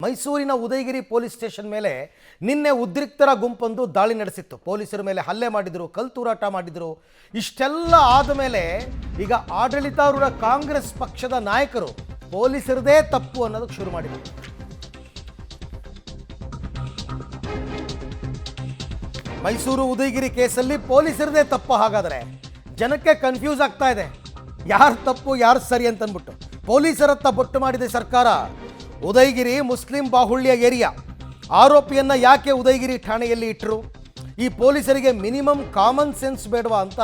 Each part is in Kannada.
ಮೈಸೂರಿನ ಉದಯಗಿರಿ ಪೊಲೀಸ್ ಸ್ಟೇಷನ್ ಮೇಲೆ ನಿನ್ನೆ ಉದ್ರಿಕ್ತರ ಗುಂಪೊಂದು ದಾಳಿ ನಡೆಸಿತ್ತು. ಪೊಲೀಸರ ಮೇಲೆ ಹಲ್ಲೆ ಮಾಡಿದ್ರು, ಕಲ್ತೂರಾಟ ಮಾಡಿದ್ರು. ಇಷ್ಟೆಲ್ಲ ಆದ ಮೇಲೆ ಈಗ ಆಡಳಿತಾರೂಢ ಕಾಂಗ್ರೆಸ್ ಪಕ್ಷದ ನಾಯಕರು ಪೊಲೀಸರದೇ ತಪ್ಪು ಅನ್ನೋದಕ್ಕೆ ಶುರು ಮಾಡಿದರು. ಮೈಸೂರು ಉದಯಗಿರಿ ಕೇಸಲ್ಲಿ ಪೊಲೀಸರದೇ ತಪ್ಪು. ಹಾಗಾದರೆ ಜನಕ್ಕೆ ಕನ್ಫ್ಯೂಸ್ ಆಗ್ತಾ ಇದೆ, ಯಾರು ತಪ್ಪು ಯಾರು ಸರಿ ಅಂತಂದ್ಬಿಟ್ಟು. ಪೊಲೀಸರತ್ತ ಬೊಟ್ಟು ಮಾಡಿದೆ ಸರ್ಕಾರ. ಉದಯಗಿರಿ ಮುಸ್ಲಿಂ ಬಾಹುಳ್ಯ ಏರಿಯಾ. ಆರೋಪಿಯನ್ನು ಯಾಕೆ ಉದಯಗಿರಿ ಠಾಣೆಯಲ್ಲಿ ಇಟ್ಟರು? ಈ ಪೊಲೀಸರಿಗೆ ಮಿನಿಮಮ್ ಕಾಮನ್ ಸೆನ್ಸ್ ಬೇಡವಾ ಅಂತ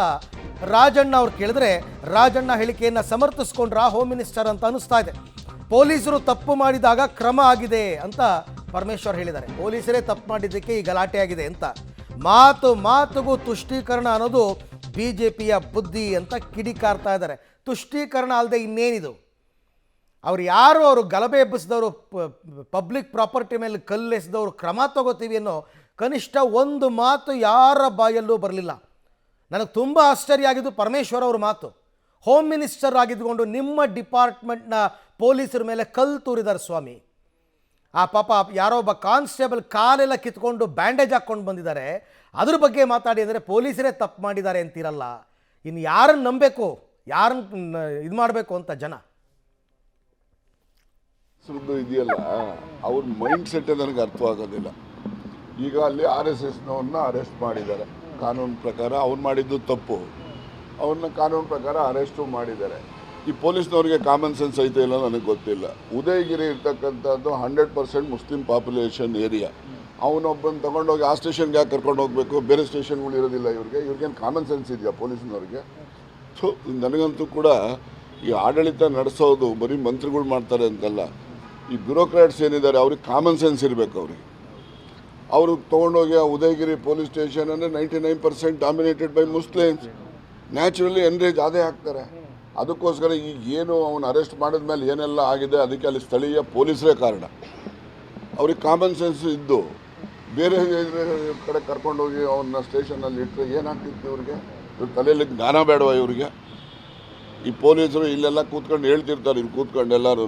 ರಾಜಣ್ಣ ಅವ್ರು ಕೇಳಿದ್ರೆ, ರಾಜಣ್ಣ ಹೇಳಿಕೆಯನ್ನು ಸಮರ್ಥಿಸ್ಕೊಂಡ್ರ ಹೋಮ್ ಮಿನಿಸ್ಟರ್ ಅಂತ ಅನಿಸ್ತಾ ಇದೆ. ಪೊಲೀಸರು ತಪ್ಪು ಮಾಡಿದಾಗ ಕ್ರಮ ಆಗಿದೆ ಅಂತ ಪರಮೇಶ್ವರ್ ಹೇಳಿದ್ದಾರೆ. ಪೊಲೀಸರೇ ತಪ್ಪು ಮಾಡಿದ್ದಕ್ಕೆ ಈ ಗಲಾಟೆ ಆಗಿದೆ ಅಂತ. ಮಾತಿಗೂ ತುಷ್ಟೀಕರಣ ಅನ್ನೋದು BJPಯ ಬುದ್ಧಿ ಅಂತ ಕಿಡಿಕಾರ್ತಾ ಇದ್ದಾರೆ. ತುಷ್ಟೀಕರಣ ಅಲ್ಲದೆ ಇನ್ನೇನಿದು? ಅವ್ರು ಯಾರು, ಅವರು ಗಲಭೆ ಎಬ್ಬಿಸಿದವರು, ಪಬ್ಲಿಕ್ ಪ್ರಾಪರ್ಟಿ ಮೇಲೆ ಕಲ್ಲೆಸೆದವರು ಕ್ರಮ ತಗೋತೀವಿ ಅನ್ನೋ ಕನಿಷ್ಠ ಒಂದು ಮಾತು ಯಾರ ಬಾಯಲ್ಲೂ ಬರಲಿಲ್ಲ. ನನಗೆ ತುಂಬ ಆಶ್ಚರ್ಯ ಆಗಿದ್ದು ಪರಮೇಶ್ವರ್ ಅವ್ರ ಮಾತು. ಹೋಮ್ ಮಿನಿಸ್ಟರ್ ಆಗಿದ್ದುಕೊಂಡು ನಿಮ್ಮ ಡಿಪಾರ್ಟ್ಮೆಂಟ್ನ ಪೊಲೀಸರ ಮೇಲೆ ಕಲ್ಲು ತೂರಿದ್ದಾರೆ ಸ್ವಾಮಿ. ಆ ಪಾಪ ಯಾರೋ ಒಬ್ಬ ಕಾನ್ಸ್ಟೇಬಲ್ ಕಾಲೆಲ್ಲ ಕಿತ್ಕೊಂಡು ಬ್ಯಾಂಡೇಜ್ ಹಾಕ್ಕೊಂಡು ಬಂದಿದ್ದಾರೆ. ಅದ್ರ ಬಗ್ಗೆ ಮಾತಾಡಿ ಅಂದರೆ ಪೊಲೀಸರೇ ತಪ್ಪು ಮಾಡಿದ್ದಾರೆ ಅಂತೀರಲ್ಲ. ಇನ್ನು ಯಾರನ್ನು ನಂಬಬೇಕು, ಯಾರನ್ನು ಇದು ಮಾಡಬೇಕು ಅಂತ ಜನ ಇದೆಯಲ್ಲ, ಅವ್ರ ಮೈಂಡ್ ಸೆಟ್ ನನಗೆ ಅರ್ಥವಾಗೋದಿಲ್ಲ. ಈಗ ಅಲ್ಲಿ RSSನವ್ರನ್ನ ಅರೆಸ್ಟ್ ಮಾಡಿದ್ದಾರೆ. ಕಾನೂನು ಪ್ರಕಾರ ಅವ್ರು ಮಾಡಿದ್ದು ತಪ್ಪು, ಅವ್ರನ್ನ ಕಾನೂನು ಪ್ರಕಾರ ಅರೆಸ್ಟು ಮಾಡಿದ್ದಾರೆ. ಈ ಪೊಲೀಸ್ನವ್ರಿಗೆ ಕಾಮನ್ ಸೆನ್ಸ್ ಐತೆ ಇಲ್ಲ ನನಗೆ ಗೊತ್ತಿಲ್ಲ. ಉದಯಗಿರಿ ಇರ್ತಕ್ಕಂಥದ್ದು 100% ಮುಸ್ಲಿಂ ಪಾಪ್ಯುಲೇಷನ್ ಏರಿಯಾ. ಅವನೊಬ್ಬನ ತೊಗೊಂಡೋಗಿ ಆ ಸ್ಟೇಷನ್ಗೆ ಯಾಕೆ ಕರ್ಕೊಂಡು ಹೋಗಬೇಕು? ಬೇರೆ ಸ್ಟೇಷನ್ಗಳು ಇರೋದಿಲ್ಲ ಇವ್ರಿಗೇನು ಕಾಮನ್ ಸೆನ್ಸ್ ಇದೆಯಾ ಪೊಲೀಸ್ನವ್ರಿಗೆ? ಸೊ ನನಗಂತೂ ಕೂಡ ಈ ಆಡಳಿತ ನಡೆಸೋದು ಬರೀ ಮಂತ್ರಿಗಳು ಮಾಡ್ತಾರೆ ಅಂತಲ್ಲ, ಈ ಬ್ಯೂರೋಕ್ರಾಟ್ಸ್ ಏನಿದ್ದಾರೆ ಅವ್ರಿಗೆ ಕಾಮನ್ ಸೆನ್ಸ್ ಇರಬೇಕು. ಅವರು ತೊಗೊಂಡೋಗಿ ಉದಯಗಿರಿ ಪೊಲೀಸ್ ಸ್ಟೇಷನ್ ಅಂದರೆ 99% ಡಾಮಿನೇಟೆಡ್ ಬೈ ಮುಸ್ಲಿಮ್ಸ್. ನ್ಯಾಚುರಲಿ ಎನ್ರೇಜ್ ಅದೇ ಆಗ್ತಾರೆ. ಅದಕ್ಕೋಸ್ಕರ ಈಗ ಏನು ಅವನು ಅರೆಸ್ಟ್ ಮಾಡಿದ್ಮೇಲೆ ಏನೆಲ್ಲ ಆಗಿದೆ ಅದಕ್ಕೆ ಅಲ್ಲಿ ಸ್ಥಳೀಯ ಪೊಲೀಸರೇ ಕಾರಣ. ಅವ್ರಿಗೆ ಕಾಮನ್ ಸೆನ್ಸ್ ಇದ್ದು ಬೇರೆ ಕಡೆ ಕರ್ಕೊಂಡೋಗಿ ಅವನ್ನ ಸ್ಟೇಷನಲ್ಲಿ ಇಟ್ಟರೆ ಏನಾಗ್ತಿತ್ತು ಇವ್ರಿಗೆ? ಇವ್ರ ತಲೆಯಲ್ಲಿ ಜ್ಞಾನ ಬೇಡವಾ ಇವ್ರಿಗೆ? ಈ ಪೊಲೀಸರು ಇಲ್ಲೆಲ್ಲ ಕೂತ್ಕೊಂಡು ಹೇಳ್ತಿರ್ತಾರೆ, ಇಲ್ಲಿ ಕೂತ್ಕೊಂಡು ಎಲ್ಲರೂ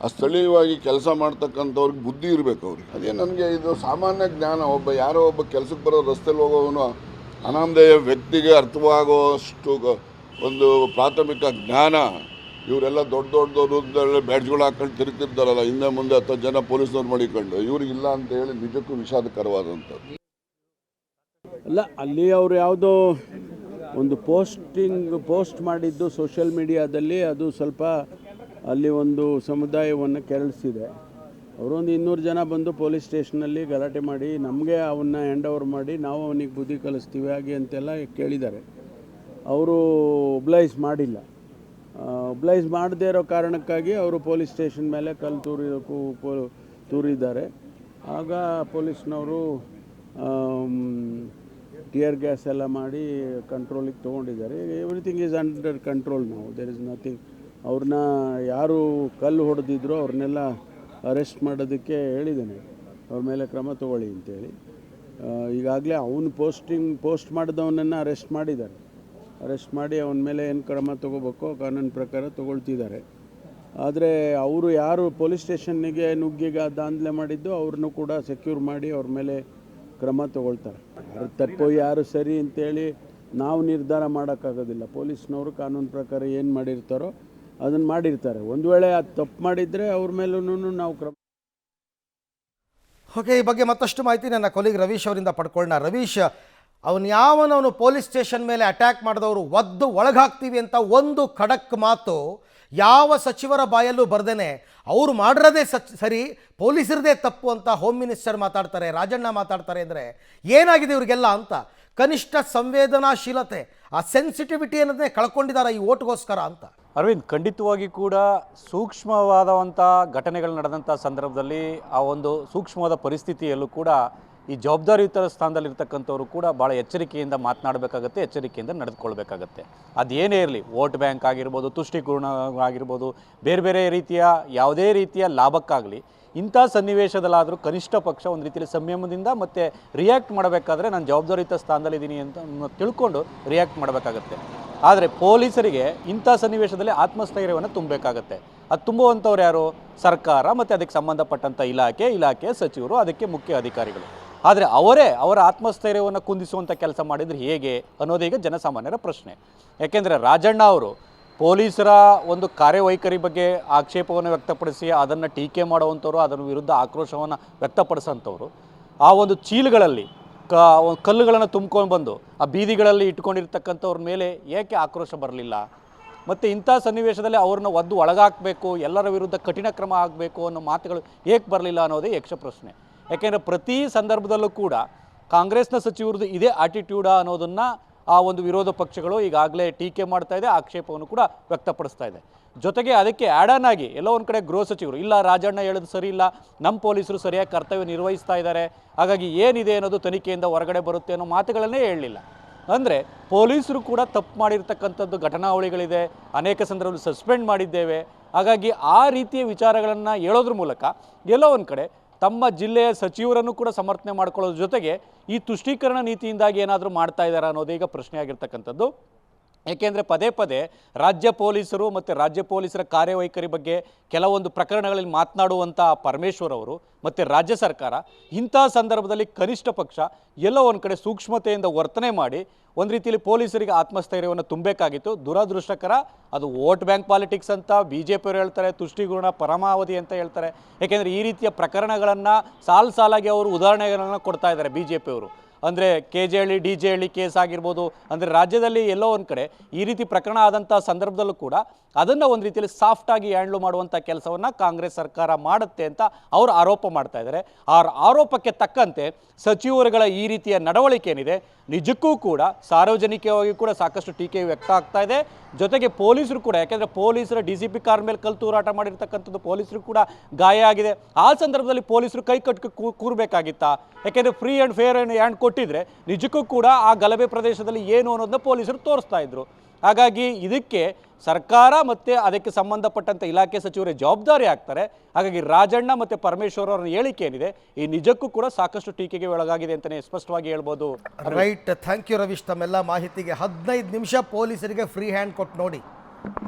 ಆ ಸ್ಥಳೀಯವಾಗಿ ಕೆಲಸ ಮಾಡ್ತಕ್ಕಂಥವ್ರಿಗೆ ಬುದ್ಧಿ ಇರಬೇಕು ಅವ್ರಿಗೆ. ಅದೇ ನನಗೆ ಇದು ಸಾಮಾನ್ಯ ಜ್ಞಾನ. ಯಾರೋ ಒಬ್ಬ ಕೆಲಸಕ್ಕೆ ಬರೋ ರಸ್ತೆಯಲ್ಲಿ ಹೋಗೋವನು ಅನಾಮಧೇಯ ವ್ಯಕ್ತಿಗೆ ಅರ್ಥವಾಗುವಷ್ಟು ಒಂದು ಪ್ರಾಥಮಿಕ ಜ್ಞಾನ ಇವರೆಲ್ಲ ದೊಡ್ಡ ಬ್ಯಾಡ್ಜ್ಗಳು ಹಾಕೊಂಡು ತಿರುಗ್ತಿರ್ತಾರಲ್ಲ, ಹಿಂದೆ ಮುಂದೆ 10 ಜನ ಪೊಲೀಸ್ನವ್ರು ಮಾಡಿಕೊಂಡು, ಇವ್ರಿಗಿಲ್ಲ ಅಂತ ಹೇಳಿ ನಿಜಕ್ಕೂ ವಿಷಾದಕರವಾದಂಥದ್ದು. ಅಲ್ಲ, ಅಲ್ಲಿ ಅವರು ಯಾವುದೋ ಒಂದು ಪೋಸ್ಟ್ ಮಾಡಿದ್ದು ಸೋಷಿಯಲ್ ಮೀಡಿಯಾದಲ್ಲಿ, ಅದು ಸ್ವಲ್ಪ ಅಲ್ಲಿ ಒಂದು ಸಮುದಾಯವನ್ನು ಕೆರಳಿಸಿದೆ. ಅವರೊಂದು 200 ಜನ ಬಂದು ಪೊಲೀಸ್ ಸ್ಟೇಷನಲ್ಲಿ ಗಲಾಟೆ ಮಾಡಿ ನಮಗೆ ಅವನ್ನ ಹ್ಯಾಂಡ್ ಓವರ್ ಮಾಡಿ ನಾವು ಅವನಿಗೆ ಬುದ್ಧಿ ಕಲಿಸ್ತೀವಿ ಹಾಗೆ ಅಂತೆಲ್ಲ ಕೇಳಿದ್ದಾರೆ. ಅವರು ಒಬ್ಲೈಸ್ ಮಾಡಿಲ್ಲ. ಒಬ್ಲೈಸ್ ಮಾಡದೇ ಇರೋ ಕಾರಣಕ್ಕಾಗಿ ಅವರು ಪೊಲೀಸ್ ಸ್ಟೇಷನ್ ಮೇಲೆ ಕಲ್ಲು ತೂರಿದ್ದಾರೆ. ಆಗ ಪೊಲೀಸ್ನವರು ಟಿಯರ್ ಗ್ಯಾಸ್ ಎಲ್ಲ ಮಾಡಿ ಕಂಟ್ರೋಲಿಗೆ ತೊಗೊಂಡಿದ್ದಾರೆ. ಎವ್ರಿಥಿಂಗ್ ಈಸ್ ಅಂಡರ್ ಕಂಟ್ರೋಲ್ ನಾವು. There is nothing. ಅವ್ರನ್ನ ಯಾರು ಕಲ್ಲು ಹೊಡೆದಿದ್ರು ಅವ್ರನ್ನೆಲ್ಲ ಅರೆಸ್ಟ್ ಮಾಡೋದಕ್ಕೆ ಹೇಳಿದ್ದೇನೆ, ಅವ್ರ ಮೇಲೆ ಕ್ರಮ ತಗೊಳ್ಳಿ ಅಂತೇಳಿ. ಈಗಾಗಲೇ ಅವನು ಪೋಸ್ಟ್ ಮಾಡಿದವನನ್ನು ಅರೆಸ್ಟ್ ಮಾಡಿದ್ದಾರೆ. ಅರೆಸ್ಟ್ ಮಾಡಿ ಅವನ ಮೇಲೆ ಏನು ಕ್ರಮ ತೊಗೋಬೇಕೋ ಕಾನೂನು ಪ್ರಕಾರ ತೊಗೊಳ್ತಿದ್ದಾರೆ. ಆದರೆ ಅವರು ಯಾರು ಪೊಲೀಸ್ ಸ್ಟೇಷನ್ನಿಗೆ ನುಗ್ಗಿಗ ದಾಂಧಲೆ ಮಾಡಿದ್ದು ಅವ್ರನ್ನೂ ಕೂಡ ಸೆಕ್ಯೂರ್ ಮಾಡಿ ಅವ್ರ ಮೇಲೆ ಕ್ರಮ ತೊಗೊಳ್ತಾರೆ. ಯಾರು ತಪ್ಪು ಯಾರು ಸರಿ ಅಂತೇಳಿ ನಾವು ನಿರ್ಧಾರ ಮಾಡೋಕ್ಕಾಗೋದಿಲ್ಲ. ಪೊಲೀಸ್ನವರು ಕಾನೂನು ಪ್ರಕಾರ ಏನು ಮಾಡಿರ್ತಾರೋ ಅದನ್ನು ಮಾಡಿರ್ತಾರೆ. ಒಂದು ವೇಳೆ ಅದು ತಪ್ಪು ಮಾಡಿದರೆ ಅವ್ರ ಮೇಲೂ ನಾವು ಕ್ರಮ. ಓಕೆ, ಈ ಬಗ್ಗೆ ಮತ್ತಷ್ಟು ಮಾಹಿತಿ ನನ್ನ ಕೊಲೀಗ್ ರವೀಶ್ ಅವರಿಂದ ಪಡ್ಕೊಳ್ಳೋಣ. ರವೀಶ್, ಯಾವನವನು ಪೊಲೀಸ್ ಸ್ಟೇಷನ್ ಮೇಲೆ ಅಟ್ಯಾಕ್ ಮಾಡಿದವರು ಒದ್ದು ಒಳಗಾಗ್ತೀವಿ ಅಂತ ಒಂದು ಖಡಕ್ ಮಾತು ಯಾವ ಸಚಿವರ ಬಾಯಲ್ಲೂ ಬರ್ದೇನೆ ಅವರು ಮಾಡಿರೋದೇ ಸರಿ, ಪೊಲೀಸರದೇ ತಪ್ಪು ಅಂತ ಹೋಮ್ ಮಿನಿಸ್ಟರ್ ಮಾತಾಡ್ತಾರೆ, ರಾಜಣ್ಣ ಮಾತಾಡ್ತಾರೆ ಅಂದರೆ ಏನಾಗಿದೆ ಇವ್ರಿಗೆಲ್ಲ ಅಂತ. ಕನಿಷ್ಠ ಸಂವೇದನಾಶೀಲತೆ, ಆ ಸೆನ್ಸಿಟಿವಿಟಿ ಅನ್ನೋದನ್ನೇ ಕಳ್ಕೊಂಡಿದ್ದಾರೆ ಈ ಓಟ್ಗೋಸ್ಕರ ಅಂತ. ಅರವಿಂದ್, ಖಂಡಿತವಾಗಿ ಕೂಡ ಸೂಕ್ಷ್ಮವಾದಂಥ ಘಟನೆಗಳು ನಡೆದಂಥ ಸಂದರ್ಭದಲ್ಲಿ ಆ ಒಂದು ಸೂಕ್ಷ್ಮವಾದ ಪರಿಸ್ಥಿತಿಯಲ್ಲೂ ಕೂಡ ಈ ಜವಾಬ್ದಾರಿಯುತ ಸ್ಥಾನದಲ್ಲಿರ್ತಕ್ಕಂಥವ್ರು ಕೂಡ ಭಾಳ ಎಚ್ಚರಿಕೆಯಿಂದ ಮಾತನಾಡಬೇಕಾಗತ್ತೆ, ಎಚ್ಚರಿಕೆಯಿಂದ ನಡೆದುಕೊಳ್ಬೇಕಾಗತ್ತೆ. ಅದೇನೇ ಇರಲಿ, ವೋಟ್ ಬ್ಯಾಂಕ್ ಆಗಿರ್ಬೋದು, ತುಷ್ಟೀಕರಣ ಆಗಿರ್ಬೋದು, ಬೇರೆ ಬೇರೆ ರೀತಿಯ ಯಾವುದೇ ರೀತಿಯ ಲಾಭಕ್ಕಾಗಲಿ ಇಂಥ ಸನ್ನಿವೇಶದಲ್ಲಾದರೂ ಕನಿಷ್ಠ ಪಕ್ಷ ಒಂದು ರೀತಿಯಲ್ಲಿ ಸಂಯಮದಿಂದ ಮತ್ತು ರಿಯಾಕ್ಟ್ ಮಾಡಬೇಕಾದ್ರೆ ನಾನು ಜವಾಬ್ದಾರಿಯುತ ಸ್ಥಾನದಲ್ಲಿದ್ದೀನಿ ಅಂತ ತಿಳ್ಕೊಂಡು ರಿಯಾಕ್ಟ್ ಮಾಡಬೇಕಾಗತ್ತೆ. ಆದರೆ ಪೊಲೀಸರಿಗೆ ಇಂಥ ಸನ್ನಿವೇಶದಲ್ಲಿ ಆತ್ಮಸ್ಥೈರ್ಯವನ್ನು ತುಂಬಬೇಕಾಗತ್ತೆ. ಅದು ತುಂಬುವಂಥವ್ರು ಯಾರು? ಸರ್ಕಾರ ಮತ್ತು ಅದಕ್ಕೆ ಸಂಬಂಧಪಟ್ಟಂಥ ಇಲಾಖೆಯ ಸಚಿವರು, ಅದಕ್ಕೆ ಮುಖ್ಯ ಅಧಿಕಾರಿಗಳು. ಆದರೆ ಅವರ ಆತ್ಮಸ್ಥೈರ್ಯವನ್ನು ಕುಂದಿಸುವಂಥ ಕೆಲಸ ಮಾಡಿದರೆ ಹೇಗೆ ಅನ್ನೋದೀಗ ಜನಸಾಮಾನ್ಯರ ಪ್ರಶ್ನೆ. ಯಾಕೆಂದರೆ ರಾಜಣ್ಣ ಅವರು ಪೊಲೀಸರ ಒಂದು ಕಾರ್ಯವೈಖರಿ ಬಗ್ಗೆ ಆಕ್ಷೇಪವನ್ನು ವ್ಯಕ್ತಪಡಿಸಿ ಅದನ್ನು ಟೀಕೆ ಮಾಡುವಂಥವ್ರು, ಅದರ ವಿರುದ್ಧ ಆಕ್ರೋಶವನ್ನು ವ್ಯಕ್ತಪಡಿಸೋಂಥವ್ರು ಆ ಒಂದು ಚೀಲಗಳಲ್ಲಿ ಕಲ್ಲುಗಳನ್ನು ತುಂಬ್ಕೊಂಡು ಬಂದು ಆ ಬೀದಿಗಳಲ್ಲಿ ಇಟ್ಕೊಂಡಿರ್ತಕ್ಕಂಥವ್ರ ಮೇಲೆ ಏಕೆ ಆಕ್ರೋಶ ಬರಲಿಲ್ಲ? ಮತ್ತು ಇಂಥ ಸನ್ನಿವೇಶದಲ್ಲಿ ಅವ್ರನ್ನ ಒದ್ದು ಒಳಗಾಕಬೇಕು, ಎಲ್ಲರ ವಿರುದ್ಧ ಕಠಿಣ ಕ್ರಮ ಆಗಬೇಕು ಅನ್ನೋ ಮಾತುಗಳು ಏಕೆ ಬರಲಿಲ್ಲ ಅನ್ನೋದೇ ಯಕ್ಷ ಪ್ರಶ್ನೆ. ಯಾಕೆಂದರೆ ಪ್ರತಿ ಸಂದರ್ಭದಲ್ಲೂ ಕೂಡ ಕಾಂಗ್ರೆಸ್ನ ಸಚಿವರದ್ದು ಇದೇ ಆಟಿಟ್ಯೂಡಾ ಅನ್ನೋದನ್ನು ಆ ಒಂದು ವಿರೋಧ ಪಕ್ಷಗಳು ಈಗಾಗಲೇ ಟೀಕೆ ಮಾಡ್ತಾ ಇದೆ, ಆಕ್ಷೇಪವನ್ನು ಕೂಡ ವ್ಯಕ್ತಪಡಿಸ್ತಾ ಇದೆ. ಜೊತೆಗೆ ಅದಕ್ಕೆ ಆ್ಯಡ್ ಆನ್ ಆಗಿ ಎಲ್ಲೋ ಒಂದು ಕಡೆ ಗೃಹ ಸಚಿವರು, ಇಲ್ಲ ರಾಜಣ್ಣ ಹೇಳೋದು ಸರಿ ಇಲ್ಲ, ನಮ್ಮ ಪೊಲೀಸರು ಸರಿಯಾಗಿ ಕರ್ತವ್ಯ ನಿರ್ವಹಿಸ್ತಾ ಇದ್ದಾರೆ, ಹಾಗಾಗಿ ಏನಿದೆ ಅನ್ನೋದು ತನಿಖೆಯಿಂದ ಹೊರಗಡೆ ಬರುತ್ತೆ ಅನ್ನೋ ಮಾತುಗಳನ್ನೇ ಹೇಳಲಿಲ್ಲ. ಅಂದರೆ ಪೊಲೀಸರು ಕೂಡ ತಪ್ಪು ಮಾಡಿರ್ತಕ್ಕಂಥದ್ದು ಘಟನಾವಳಿಗಳಿದೆ, ಅನೇಕ ಸಂದರ್ಭದಲ್ಲಿ ಸಸ್ಪೆಂಡ್ ಮಾಡಿದ್ದೇವೆ. ಹಾಗಾಗಿ ಆ ರೀತಿಯ ವಿಚಾರಗಳನ್ನು ಹೇಳೋದ್ರ ಮೂಲಕ ಎಲ್ಲೋ ಒಂದು ಕಡೆ ತಮ್ಮ ಜಿಲ್ಲೆಯ ಸಚಿವರನ್ನು ಕೂಡ ಸಮರ್ಥನೆ ಮಾಡ್ಕೊಳ್ಳೋದ್ರ ಜೊತೆಗೆ ಈ ತುಷ್ಟೀಕರಣ ನೀತಿಯಿಂದಾಗಿ ಏನಾದರೂ ಮಾಡ್ತಾ ಇದ್ದಾರಾ ಅನ್ನೋದು ಈಗ ಪ್ರಶ್ನೆ ಆಗಿರ್ತಕ್ಕಂಥದ್ದು. ಏಕೆಂದರೆ ಪದೇ ಪದೇ ರಾಜ್ಯ ಪೊಲೀಸರು ಮತ್ತು ರಾಜ್ಯ ಪೊಲೀಸರ ಕಾರ್ಯವೈಖರಿ ಬಗ್ಗೆ ಕೆಲವೊಂದು ಪ್ರಕರಣಗಳಲ್ಲಿ ಮಾತನಾಡುವಂಥ ಪರಮೇಶ್ವರ್ ಅವರು ಮತ್ತು ರಾಜ್ಯ ಸರ್ಕಾರ ಇಂಥ ಸಂದರ್ಭದಲ್ಲಿ ಕನಿಷ್ಠ ಪಕ್ಷ ಎಲ್ಲೋ ಒಂದು ಕಡೆ ಸೂಕ್ಷ್ಮತೆಯಿಂದ ವರ್ತನೆ ಮಾಡಿ ಒಂದು ರೀತಿಯಲ್ಲಿ ಪೊಲೀಸರಿಗೆ ಆತ್ಮಸ್ಥೈರ್ಯವನ್ನು ತುಂಬಬೇಕಾಗಿತ್ತು. ದುರದೃಷ್ಟಕರ ಅದು ವೋಟ್ ಬ್ಯಾಂಕ್ ಪಾಲಿಟಿಕ್ಸ್ ಅಂತ BJP-ಯವರು ಹೇಳ್ತಾರೆ, ತುಷ್ಟಿಗುಣ ಪರಮಾವಧಿ ಅಂತ ಹೇಳ್ತಾರೆ. ಏಕೆಂದರೆ ಈ ರೀತಿಯ ಪ್ರಕರಣಗಳನ್ನು ಸಾಲಾಗಿ ಅವರು ಉದಾಹರಣೆಗಳನ್ನು ಕೊಡ್ತಾ ಇದ್ದಾರೆ BJP-ಯವರು. ಅಂದರೆ KJ DJ ಕೇಸ್ ಆಗಿರ್ಬೋದು. ಅಂದರೆ ರಾಜ್ಯದಲ್ಲಿ ಎಲ್ಲೋ ಒಂದು ಕಡೆ ಈ ರೀತಿ ಪ್ರಕರಣ ಆದಂಥ ಸಂದರ್ಭದಲ್ಲೂ ಕೂಡ ಅದನ್ನು ಒಂದು ರೀತಿಯಲ್ಲಿ ಸಾಫ್ಟಾಗಿ ಹ್ಯಾಂಡ್ಲ್ ಮಾಡುವಂಥ ಕೆಲಸವನ್ನು ಕಾಂಗ್ರೆಸ್ ಸರ್ಕಾರ ಮಾಡುತ್ತೆ ಅಂತ ಅವರು ಆರೋಪ ಮಾಡ್ತಾ ಇದ್ದಾರೆ. ಆ ಆರೋಪಕ್ಕೆ ತಕ್ಕಂತೆ ಸಚಿವರುಗಳ ಈ ರೀತಿಯ ನಡವಳಿಕೆ ಏನಿದೆ ನಿಜಕ್ಕೂ ಕೂಡ ಸಾರ್ವಜನಿಕವಾಗಿ ಕೂಡ ಸಾಕಷ್ಟು ಟೀಕೆ ವ್ಯಕ್ತ ಆಗ್ತಾ ಇದೆ. ಜೊತೆಗೆ ಪೊಲೀಸರು ಕೂಡ, ಯಾಕೆಂದರೆ ಪೊಲೀಸರ DCP ಕಾರ್ ಮೇಲೆ ಕಲ್ಲು ತೂರಾಟ ಮಾಡಿರ್ತಕ್ಕಂಥದ್ದು ಪೊಲೀಸರು ಕೂಡ ಗಾಯ ಆಗಿದೆ. ಆ ಸಂದರ್ಭದಲ್ಲಿ ಪೊಲೀಸರು ಕೈ ಕಟ್ಟಿ ಕೂರಬೇಕಾಗಿತ್ತಾ? ಯಾಕೆಂದರೆ ಫ್ರೀ ಆ್ಯಂಡ್ ಫೇರ್ ಹ್ಯಾಂಡ್ ಕೊಟ್ಟಿದ್ರೆ ನಿಜಕ್ಕೂ ಕೂಡ ಆ ಗಲಭೆ ಪ್ರದೇಶದಲ್ಲಿ ಏನು ಅನ್ನೋದನ್ನ ಪೊಲೀಸರು ತೋರಿಸ್ತಾ ಇದ್ರು. ಹಾಗಾಗಿ ಇದಕ್ಕೆ ಸರ್ಕಾರ ಮತ್ತು ಅದಕ್ಕೆ ಸಂಬಂಧಪಟ್ಟಂಥ ಇಲಾಖೆ ಸಚಿವರೇ ಜವಾಬ್ದಾರಿ ಆಗ್ತಾರೆ. ಹಾಗಾಗಿ ರಾಜಣ್ಣ ಮತ್ತು ಪರಮೇಶ್ವರ್ ಅವರ ಹೇಳಿಕೆ ಏನಿದೆ ಈ ನಿಜಕ್ಕೂ ಕೂಡ ಸಾಕಷ್ಟು ಟೀಕೆಗೆ ಒಳಗಾಗಿದೆ ಅಂತಲೇ ಸ್ಪಷ್ಟವಾಗಿ ಹೇಳ್ಬೋದು. ರೈಟ್, ಥ್ಯಾಂಕ್ ಯು ರವೀಶ್ ತಮ್ಮೆಲ್ಲ ಮಾಹಿತಿಗೆ. 15 ನಿಮಿಷ ಪೊಲೀಸರಿಗೆ ಫ್ರೀ ಹ್ಯಾಂಡ್ ಕೊಟ್ಟು ನೋಡಿ,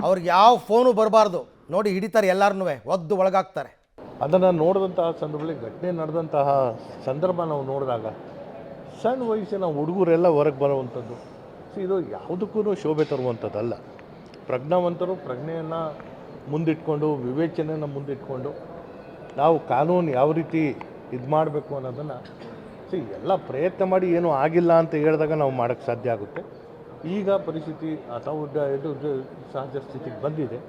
ಅವ್ರಿಗೆ ಯಾವ ಫೋನು ಬರಬಾರ್ದು ನೋಡಿ, ಹಿಡಿತಾರೆ ಎಲ್ಲರನ್ನೂ, ಒದ್ದು ಒಳಗಾಗ್ತಾರೆ. ಅದನ್ನು ನೋಡಿದಂತಹ ಸಂದರ್ಭದಲ್ಲಿ ಘಟನೆ ನಡೆದಂತಹ ಸಂದರ್ಭ ನಾವು ನೋಡಿದಾಗ ಸಣ್ಣ ವಯಸ್ಸಿನ ಹುಡುಗರೆಲ್ಲ ಹೊರಗೆ ಬರುವಂಥದ್ದು, ಇದು ಯಾವುದಕ್ಕೂ ಶೋಭೆ ತರುವಂಥದ್ದಲ್ಲ. ಪ್ರಜ್ಞಾವಂತರು ಪ್ರಜ್ಞೆಯನ್ನು ಮುಂದಿಟ್ಕೊಂಡು, ವಿವೇಚನೆಯನ್ನು ಮುಂದಿಟ್ಕೊಂಡು ನಾವು ಕಾನೂನು ಯಾವ ರೀತಿ ಇದು ಮಾಡಬೇಕು ಅನ್ನೋದನ್ನು ಎಲ್ಲ ಪ್ರಯತ್ನ ಮಾಡಿ ಏನೂ ಆಗಿಲ್ಲ ಅಂತ ಹೇಳಿದಾಗ ನಾವು ಮಾಡೋಕ್ಕೆ ಸಾಧ್ಯ ಆಗುತ್ತೆ. ಈಗ ಪರಿಸ್ಥಿತಿ ಅಥವಾ ಇದು ಸಹಜ ಸ್ಥಿತಿಗೆ ಬಂದಿದೆ.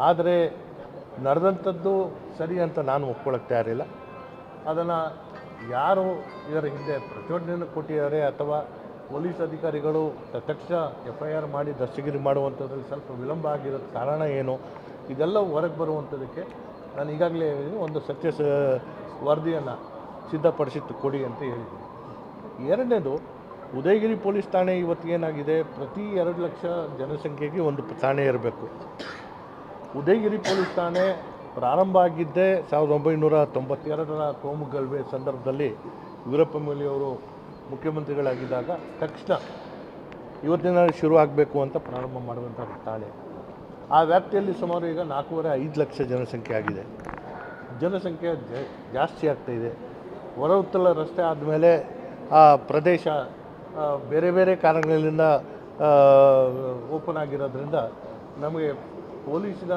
ಆದರೆ ನಡೆದಂಥದ್ದು ಸರಿ ಅಂತ ನಾನು ಒಪ್ಕೊಳ್ಳೋಕ್ಕೆ ತಯಾರಿಲ್ಲ. ಅದನ್ನು ಯಾರು ಇದರ ಹಿಂದೆ ಪ್ರಚೋದನೆಯನ್ನು ಕೊಟ್ಟಿದ್ದಾರೆ ಅಥವಾ ಪೊಲೀಸ್ ಅಧಿಕಾರಿಗಳು ತಕ್ಷಣ FIR ಮಾಡಿ ದಸ್ತಗಿರಿ ಮಾಡುವಂಥದ್ರಲ್ಲಿ ಸ್ವಲ್ಪ ವಿಳಂಬ ಆಗಿರೋದು ಕಾರಣ ಏನು, ಇದೆಲ್ಲ ಹೊರಗೆ ಬರುವಂಥದ್ದಕ್ಕೆ ನಾನು ಈಗಾಗಲೇ ಒಂದು ವರದಿಯನ್ನು ಸಿದ್ಧಪಡಿಸಿಟ್ಟು ಕೊಡಿ ಅಂತ ಹೇಳಿದ್ದೀನಿ. ಎರಡನೇದು, ಉದಯಗಿರಿ ಪೊಲೀಸ್ ಠಾಣೆ ಇವತ್ತಿಗೇನಾಗಿದೆ, ಪ್ರತಿ 2 ಲಕ್ಷ ಜನಸಂಖ್ಯೆಗೆ ಒಂದು ಠಾಣೆ ಇರಬೇಕು. ಉದಯಗಿರಿ ಪೊಲೀಸ್ ಠಾಣೆ ಪ್ರಾರಂಭ ಆಗಿದ್ದೇ 1992ರ ಕೋಮು ಗಲಭೆ ಸಂದರ್ಭದಲ್ಲಿ ವೀರಪ್ಪ ಮೊಯ್ಲಿಯವರು ಮುಖ್ಯಮಂತ್ರಿಗಳಾಗಿದ್ದಾಗ ತಕ್ಷಣ ಇವತ್ತಿನ ಶುರು ಆಗಬೇಕು ಅಂತ ಪ್ರಾರಂಭ ಮಾಡುವಂಥ ಠಾಣೆ. ಆ ವ್ಯಾಪ್ತಿಯಲ್ಲಿ ಸುಮಾರು ಈಗ 4.5 ಲಕ್ಷ ಜನಸಂಖ್ಯೆ ಆಗಿದೆ. ಜನಸಂಖ್ಯೆ ಜಾಸ್ತಿ ಆಗ್ತಾಯಿದೆ. ಹೊರ ಉತ್ತಲ ರಸ್ತೆ ಆದಮೇಲೆ ಆ ಪ್ರದೇಶ ಬೇರೆ ಬೇರೆ ಕಾರಣಗಳಿಂದ ಓಪನ್ ಆಗಿರೋದ್ರಿಂದ ನಮಗೆ ಪೊಲೀಸಿನ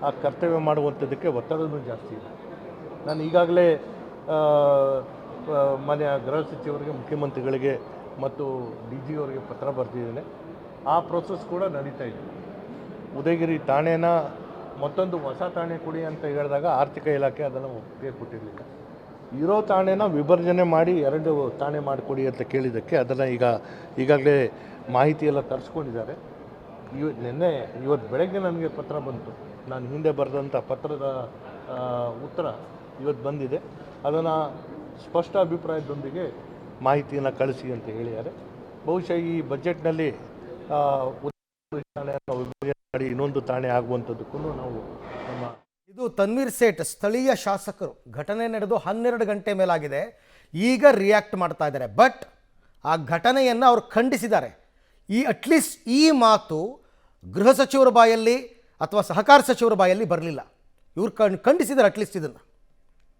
ಆ ಕರ್ತವ್ಯ ಮಾಡುವಂಥದ್ದಕ್ಕೆ ಒತ್ತಡವೂ ಜಾಸ್ತಿ ಇದೆ. ನಾನು ಈಗಾಗಲೇ ಮಾನ್ಯ ಗೃಹ ಸಚಿವರಿಗೆ, ಮುಖ್ಯಮಂತ್ರಿಗಳಿಗೆ ಮತ್ತು DG ಅವರಿಗೆ ಪತ್ರ ಬರೆದಿದ್ದೇನೆ. ಆ ಪ್ರೋಸೆಸ್ ಕೂಡ ನಡೀತಾ ಇದೆ. ಉದಯಗಿರಿ ಠಾಣೆನ ಮತ್ತೊಂದು ಹೊಸ ಠಾಣೆ ಕೊಡಿ ಅಂತ ಹೇಳಿದಾಗ ಆರ್ಥಿಕ ಇಲಾಖೆ ಅದನ್ನು ಒಪ್ಪಿಗೆ ಕೊಟ್ಟಿರಲಿಲ್ಲ. ಇರೋ ಠಾಣೆನ ವಿಭಜನೆ ಮಾಡಿ 2 ಠಾಣೆ ಮಾಡಿಕೊಡಿ ಅಂತ ಕೇಳಿದ್ದಕ್ಕೆ ಅದನ್ನು ಈಗಾಗಲೇ ಮಾಹಿತಿಯೆಲ್ಲ ತರಿಸ್ಕೊಂಡಿದ್ದಾರೆ. ಇವತ್ತು ಬೆಳಗ್ಗೆ ನನಗೆ ಪತ್ರ ಬಂತು. ನಾನು ಹಿಂದೆ ಬರೆದಂಥ ಪತ್ರದ ಉತ್ತರ ಇವತ್ತು ಬಂದಿದೆ. ಅದನ್ನು ಸ್ಪಷ್ಟ ಅಭಿಪ್ರಾಯದೊಂದಿಗೆ ಮಾಹಿತಿಯನ್ನು ಕಳಿಸಿ ಅಂತ ಹೇಳಿದ್ದಾರೆ. ಬಹುಶಃ ಈ ಬಜೆಟ್ನಲ್ಲಿ ಠಾಣೆಯನ್ನು ವಿಭಜನೆ ಮಾಡಿ ಇನ್ನೊಂದು ಠಾಣೆ ಆಗುವಂಥದ್ದಕ್ಕೂ ನಾವು ನಮ್ಮ ಇದು ತನ್ವೀರ್ ಸೇಠ್ ಸ್ಥಳೀಯ ಶಾಸಕರು. ಘಟನೆ ನಡೆದು 12 ಗಂಟೆ ಮೇಲಾಗಿದೆ, ಈಗ ರಿಯಾಕ್ಟ್ ಮಾಡ್ತಾ ಇದ್ದಾರೆ. ಬಟ್ ಆ ಘಟನೆಯನ್ನು ಅವರು ಖಂಡಿಸಿದ್ದಾರೆ. ಅಟ್ಲೀಸ್ಟ್ ಈ ಮಾತು ಗೃಹ ಸಚಿವರ ಬಾಯಲ್ಲಿ ಅಥವಾ ಸಹಕಾರ ಸಚಿವರ ಬಾಯಲ್ಲಿ ಬರಲಿಲ್ಲ. ಇವ್ರು ಖಂಡಿಸಿದ್ದಾರೆ ಅಟ್ಲೀಸ್ಟ್ ಇದನ್ನು.